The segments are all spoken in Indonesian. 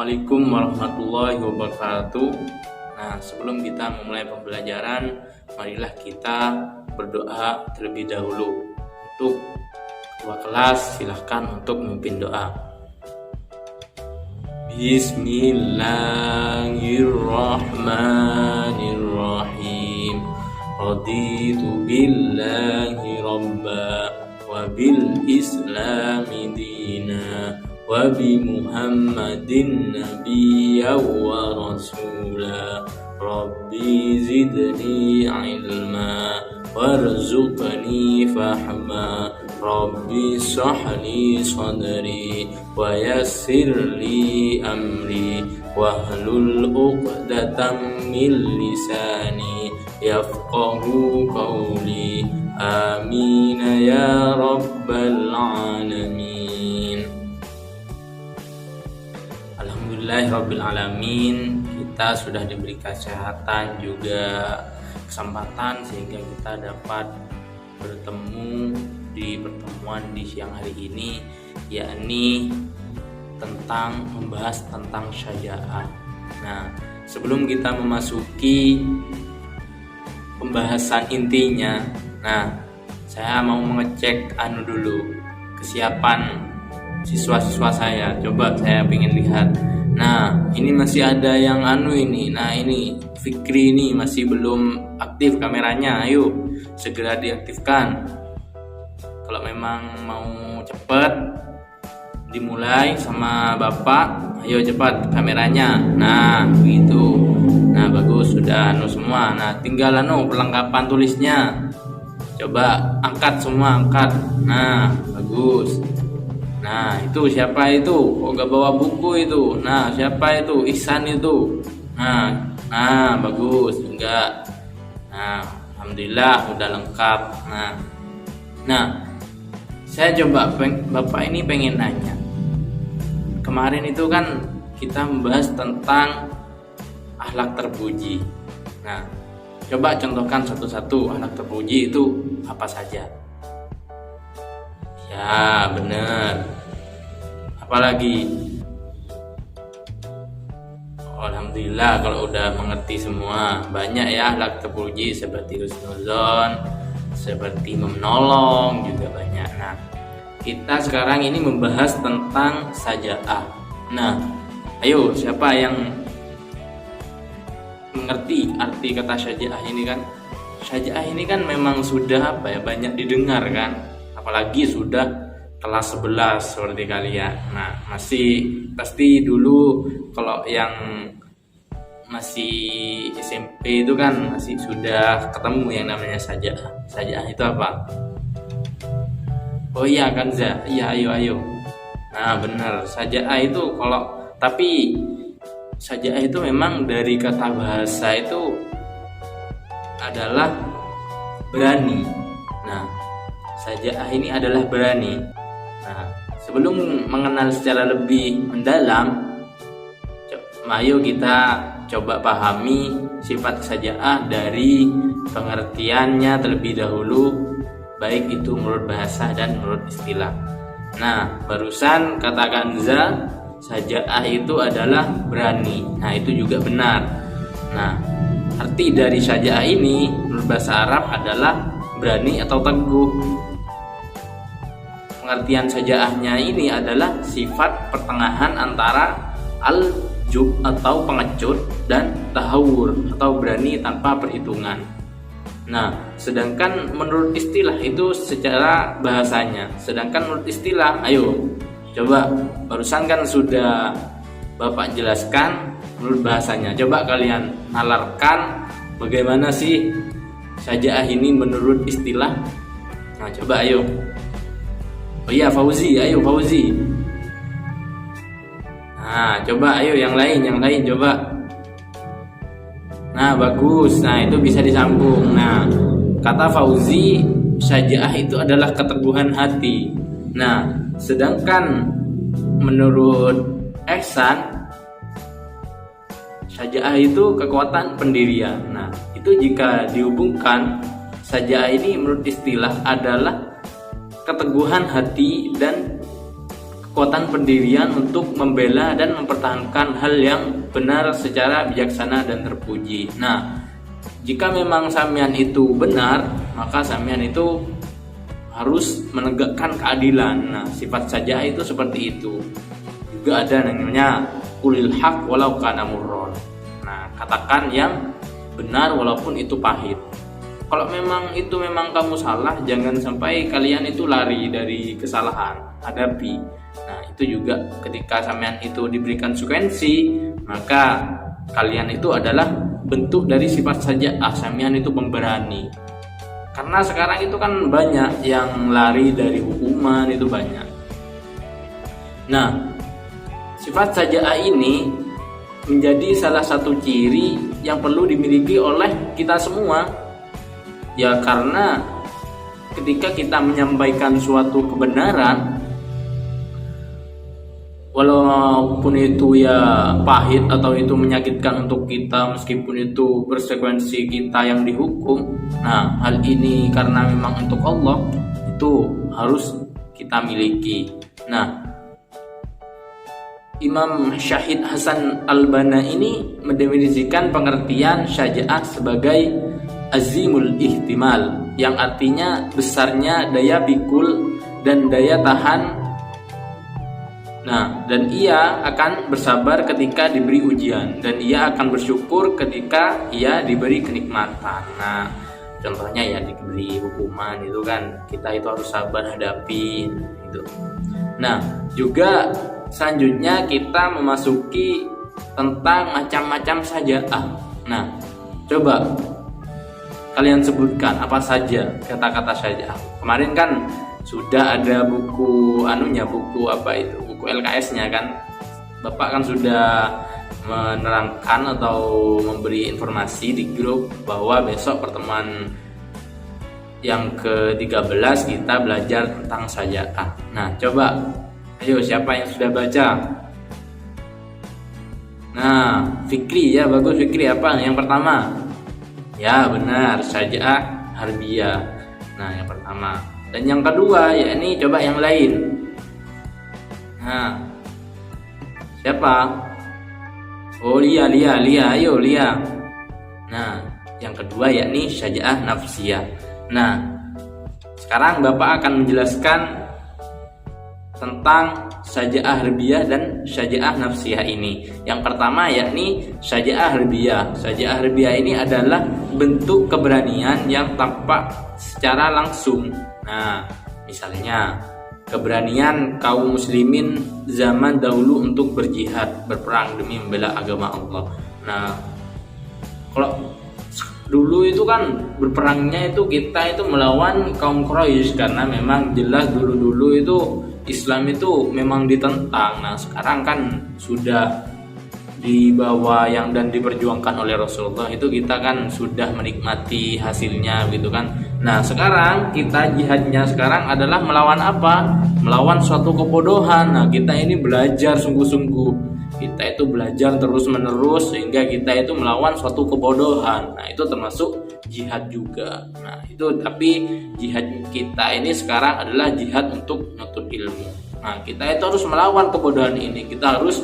Assalamualaikum warahmatullahi wabarakatuh. Nah, sebelum kita memulai pembelajaran, marilah kita berdoa terlebih dahulu. Untuk ketua kelas, silahkan untuk memimpin doa. Bismillahirrahmanirrahim. Raditu billahi rabba wa bil islami dina wa bi Muhammadin nabiyya wa rasula. Rabbi zidni ilma warzuqni fahma. Rabbi shrahli sadri wa yassir li amri wahlul 'uqdatam min lisani yafqahu qawli. Amin ya rabbal alamin. Alhamdulillahirabbil alamin. Kita sudah diberi kesehatan juga kesempatan sehingga kita dapat bertemu di pertemuan di siang hari ini, yakni membahas tentang syaja'ah. Nah, sebelum kita memasuki pembahasan intinya, saya mau mengecek dulu kesiapan siswa-siswa saya. Coba saya ingin lihat. Nah, ini masih ada yang ini. Nah, ini Fikri ini masih belum aktif kameranya. Ayo segera diaktifkan. Kalau memang mau cepat dimulai sama Bapak, ayo cepat kameranya. Nah, begitu. Nah, bagus, sudah semua. Nah, tinggal perlengkapan tulisnya. Coba angkat semua, angkat. Nah, bagus. Nah, itu siapa itu? Kok gak bawa buku itu? Nah, siapa itu? Ihsan itu. Nah, bagus. Enggak. Nah, alhamdulillah udah lengkap. Nah, saya coba Bapak ini pengen nanya. Kemarin itu kan kita membahas tentang akhlak terpuji. Nah, coba contohkan satu-satu akhlak terpuji itu apa saja. Ya, benar. Apalagi? Alhamdulillah kalau udah mengerti semua. Banyak ya akhlak terpuji seperti husnuzon, seperti menolong juga banyak. Nah, kita sekarang ini membahas tentang syaja'ah. Nah, ayo siapa yang mengerti arti kata syaja'ah ini kan? Syaja'ah ini kan memang sudah banyak didengar kan? Apalagi sudah kelas 11 seperti kalian. Nah, masih pasti dulu kalau yang masih SMP itu kan masih sudah ketemu yang namanya syaja'ah. Syaja'ah itu apa? Oh iya kan Za? Iya, ayo. Nah, benar. Syaja'ah itu tapi syaja'ah itu memang dari kata bahasa itu adalah berani. Nah, syaja'ah ini adalah berani. Nah, sebelum mengenal secara lebih mendalam, ayo kita coba pahami sifat syaja'ah dari pengertiannya terlebih dahulu, baik itu menurut bahasa dan menurut istilah. Nah, barusan katakan syaja'ah itu adalah berani. Nah, itu juga benar. Nah, arti dari syaja'ah ini menurut bahasa Arab adalah berani atau teguh. Pengertian syaja'ahnya ini adalah sifat pertengahan antara al-jub atau pengecut dan tahawur atau berani tanpa perhitungan. Nah, sedangkan menurut istilah itu secara bahasanya. Sedangkan menurut istilah, ayo coba, barusan kan sudah Bapak jelaskan menurut bahasanya. Coba kalian nalarkan bagaimana sih syaja'ah ini menurut istilah. Nah, coba ayo. Oh iya, Fauzi, ayo Fauzi. Nah, coba ayo yang lain coba. Nah, bagus. Nah, itu bisa disambung. Nah, kata Fauzi, syaja'ah itu adalah keteguhan hati. Nah, sedangkan menurut Ihsan, syaja'ah itu kekuatan pendirian. Nah, itu jika dihubungkan, syaja'ah ini menurut istilah adalah keteguhan hati dan kekuatan pendirian untuk membela dan mempertahankan hal yang benar secara bijaksana dan terpuji. Nah, jika memang sampean itu benar, maka sampean itu harus menegakkan keadilan. Nah, sifat saja itu seperti itu. Juga ada namanya qulil haq walau kana murron. Nah, katakan yang benar walaupun itu pahit. Kalau memang kamu salah, jangan sampai kalian itu lari dari kesalahan, hadapi. Nah, itu juga ketika sampean itu diberikan konsekuensi, maka kalian itu adalah bentuk dari sifat saja sampean itu pemberani. Karena sekarang itu kan banyak yang lari dari hukuman, itu banyak. Nah, sifat saja ini menjadi salah satu ciri yang perlu dimiliki oleh kita semua. Ya, karena ketika kita menyampaikan suatu kebenaran, walaupun itu ya pahit atau itu menyakitkan untuk kita, meskipun itu konsekuensi kita yang dihukum, nah hal ini karena memang untuk Allah, itu harus kita miliki. Nah, Imam Syahid Hasan Al-Banna ini mendefinisikan pengertian syaja'ah sebagai azimul ihtimal, yang artinya besarnya daya pikul dan daya tahan. Nah, dan ia akan bersabar ketika diberi ujian, dan ia akan bersyukur ketika ia diberi kenikmatan. Nah, contohnya ya diberi hukuman itu kan kita itu harus sabar hadapi itu. Nah, juga selanjutnya kita memasuki tentang macam-macam saja'ah. Nah, coba kalian sebutkan apa saja kata-kata saja'ah. Kemarin kan sudah ada buku buku LKS-nya kan. Bapak kan sudah menerangkan atau memberi informasi di grup bahwa besok pertemuan yang ke-13 kita belajar tentang saja'ah. Nah, coba ayo siapa yang sudah baca? Nah, Fikri ya, bagus Fikri. Apa yang pertama? Ya benar, saja'ah harbiyah. Nah, yang pertama. Dan yang kedua, yakni coba yang lain. Nah, siapa? Oh, Lia, ayo Lia. Nah, yang kedua yakni saja'ah nafsiyah. Nah, sekarang Bapak akan menjelaskan tentang saja'ah harbiyah dan saja'ah nafsiyah ini. Yang pertama yakni saja'ah harbiyah. Saja'ah harbiyah ini adalah bentuk keberanian yang tampak secara langsung. Nah, misalnya keberanian kaum muslimin zaman dahulu untuk berjihad, berperang demi membela agama Allah. Nah, kalau dulu itu kan berperangnya itu kita itu melawan kaum Quraisy, karena memang jelas dulu itu Islam itu memang ditentang. Nah, sekarang kan sudah dibawa yang dan diperjuangkan oleh Rasulullah, itu kita kan sudah menikmati hasilnya gitu kan. Nah, sekarang kita jihadnya sekarang adalah melawan apa? Melawan suatu kebodohan. Nah, kita ini belajar sungguh-sungguh. Kita itu belajar terus-menerus sehingga kita itu melawan suatu kebodohan. Nah, itu termasuk jihad juga. Nah, itu tapi jihad kita ini sekarang adalah jihad untuk menuntut ilmu. Nah, kita itu harus melawan kebodohan ini. Kita harus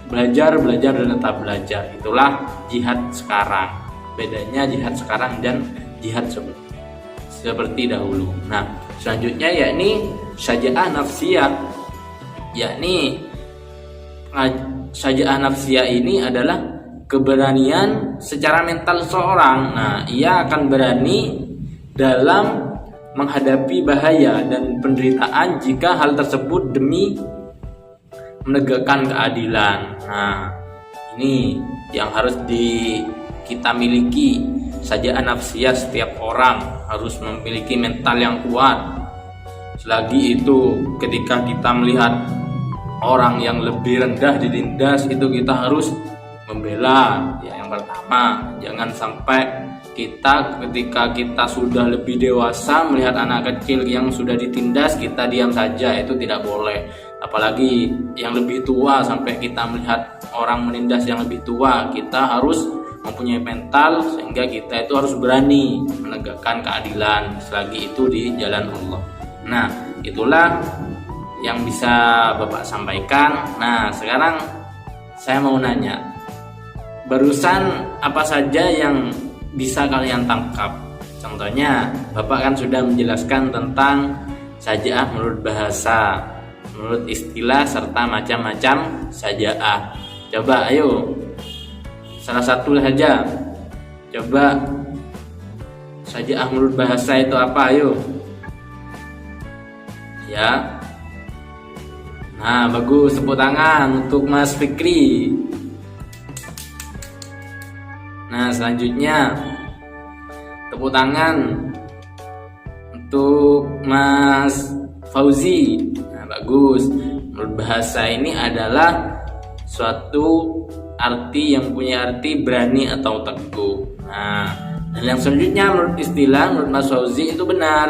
belajar dan tetap belajar. Itulah jihad sekarang. Bedanya jihad sekarang dan jihad seperti dahulu. Nah, selanjutnya yakni saja'ah nafsiyah. Yakni saja'ah nafsiyah ini adalah keberanian secara mental seorang. Nah, ia akan berani dalam menghadapi bahaya dan penderitaan jika hal tersebut demi menegakkan keadilan. Nah, ini yang harus kita miliki. Saja'ah nafsiyah, setiap orang harus memiliki mental yang kuat. Selagi itu ketika kita melihat orang yang lebih rendah ditindas, itu kita harus membela. Ya, yang pertama, jangan sampai kita ketika kita sudah lebih dewasa melihat anak kecil yang sudah ditindas, kita diam saja. Itu tidak boleh. Apalagi yang lebih tua, sampai kita melihat orang menindas yang lebih tua, kita harus mempunyai mental sehingga kita itu harus berani menegakkan keadilan selagi itu di jalan Allah. Nah, itulah yang bisa Bapak sampaikan. Nah, sekarang saya mau nanya, barusan apa saja yang bisa kalian tangkap? Contohnya, Bapak kan sudah menjelaskan tentang sajaah menurut bahasa, menurut istilah, serta macam-macam sajaah. Coba ayo, salah satu saja. Coba sajaah menurut bahasa itu apa? Ayo. Ya. Nah, bagus, tepuk tangan untuk Mas Fikri. Nah, selanjutnya tepuk tangan untuk Mas Fauzi. Nah, bagus. Menurut bahasa ini adalah suatu arti yang punya arti berani atau teguh. Nah, dan yang selanjutnya menurut istilah, menurut Mas Fauzi itu benar.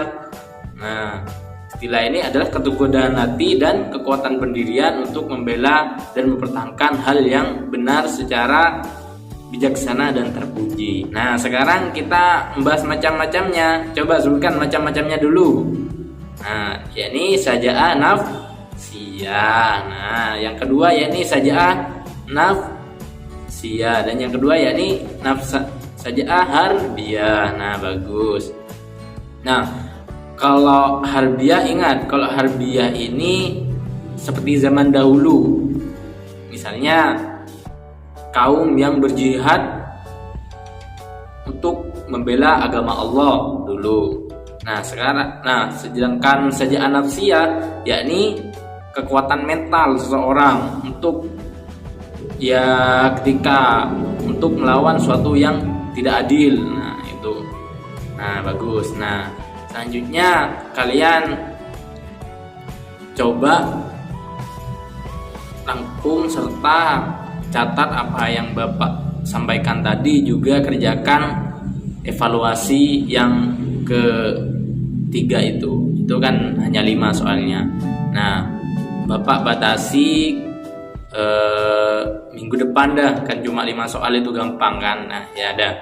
Nah, istilah ini adalah keteguhan hati dan kekuatan pendirian untuk membela dan mempertahankan hal yang benar secara bijaksana dan terpuji. Nah, sekarang kita membahas macam-macamnya. Coba sebutkan macam-macamnya dulu. Nah, yakni sajaah nafsiyah. Nah, yang kedua yakni sajaah nafsiyah, dan yang kedua yakni sajaah harbiyah. Nah, bagus. Nah, kalau harbiyah, ingat, kalau harbiyah ini seperti zaman dahulu. Misalnya kaum yang berjihad untuk membela agama Allah dulu. Nah, sedangkan sajaah nafsiyah yakni kekuatan mental seseorang untuk ketika untuk melawan suatu yang tidak adil. Nah, itu. Nah, bagus. Nah, selanjutnya kalian coba rangkum serta catat apa yang Bapak sampaikan tadi, juga kerjakan evaluasi yang ketiga itu kan hanya 5 soalnya. Nah, Bapak batasi minggu depan dah, kan cuma 5 soal itu gampang kan. Nah, ya dah.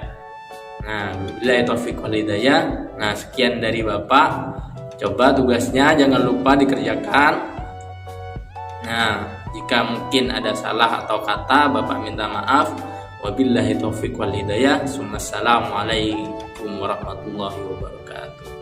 Nah, billahi taufiq wal hidayah. Nah, sekian dari Bapak. Coba tugasnya jangan lupa dikerjakan. Nah, jika mungkin ada salah atau kata, Bapak minta maaf. Wabillahi taufiq wal hidayah. Assalamualaikum warahmatullahi wabarakatuh.